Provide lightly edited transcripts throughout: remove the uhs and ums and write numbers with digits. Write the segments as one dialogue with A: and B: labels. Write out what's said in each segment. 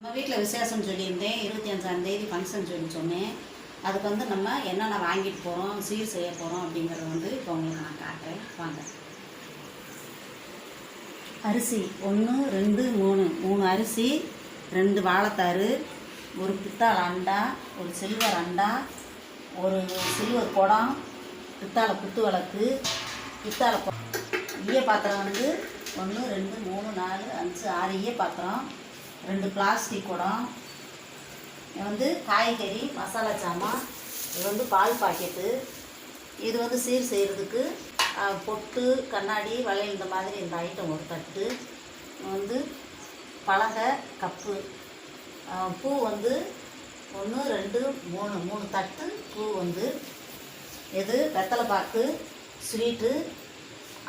A: நம்ம வீட்டில் விசேஷம்னு சொல்லியிருந்தேன். 25ஆம் தேதி ஃபங்க்ஷன் சொன்னேன். அதுக்கு வந்து நம்ம என்னென்ன வாங்கிட்டு போகிறோம், சீர் செய்ய போகிறோம் அப்படிங்கிறத இப்போ உங்களுக்கு நான் காட்டுறேன். வாங்க. அரிசி 1 2 3 அரிசி, 2 வாழைத்தாறு, ஒரு பித்தாளை அண்டா, ஒரு சில்வர் அண்டா, ஒரு சில்வர் குடம், பித்தாளை குத்து விளக்கு, பித்தாளை ஈய பாத்திரம் வந்து 1 2 3 4 5 6 ஈய பாத்திரம், 2 பிளாஸ்டிக் குடம், வந்து காய்கறி மசாலா சாமான், இது வந்து பால் பாக்கெட்டு, இது வந்து சீர் செய்கிறதுக்கு பொட்டு கண்ணாடி வளையல் இந்த மாதிரி இந்த ஐட்டம் ஒரு தட்டு, வந்து பலகை கப்பு, பூ வந்து 1 2 3 தட்டு பூ, வந்து இது வெத்தலை பாக்கு ஸ்வீட்டு,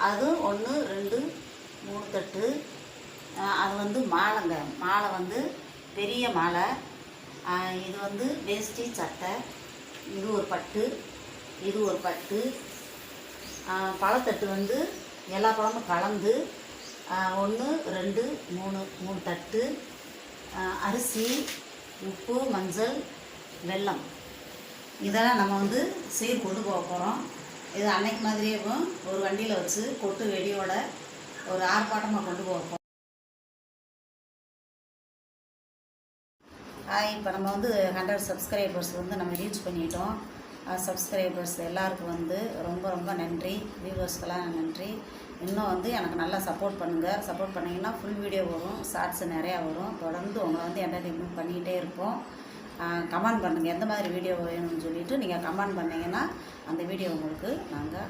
A: அது 1 2 3 தட்டு, அது வந்து மாலைங்க. மாலை வந்து பெரிய மாலை, இது வந்து வேஷ்டி சட்டை, இது ஒரு பட்டு, இது ஒரு பட்டு, பழத்தட்டு வந்து எல்லா பழமும் கலந்து 1 2 3 தட்டு, அரிசி, உப்பு, மஞ்சள், வெல்லம், இதெல்லாம் நம்ம வந்து சீர் கொண்டு போக போகிறோம். இது அன்னைக்கு மாதிரியே ஒரு வண்டியில் வச்சு கொட்டு வெடியோட ஒரு ஆர்ப்பாட்டமாக கொண்டு போக போகிறோம். இப்போ நம்ம வந்து 100 சப்ஸ்கிரைபர்ஸ் வந்து நம்ம ரீச் பண்ணிட்டோம். சப்ஸ்கிரைபர்ஸ் எல்லாருக்கும் வந்து ரொம்ப ரொம்ப நன்றி. வியூவர்ஸ்க்கெல்லாம் நன்றி. இன்னும் வந்து எனக்கு நல்லா சப்போர்ட் பண்ணுங்கள். சப்போர்ட் பண்ணிங்கன்னா ஃபுல் வீடியோ வரும், ஷார்ட்ஸ் நிறையா வரும். தொடர்ந்து உங்களை வந்து என்டர்டெயின்மெண்ட் பண்ணிக்கிட்டே இருப்போம். கமெண்ட் பண்ணுங்கள், எந்த மாதிரி வீடியோ வேணும்னு சொல்லிவிட்டு நீங்கள் கமெண்ட் பண்ணிங்கன்னா அந்த வீடியோ உங்களுக்கு நாங்கள்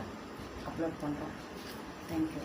A: அப்லோட் பண்ணுறோம். தேங்க்யூ.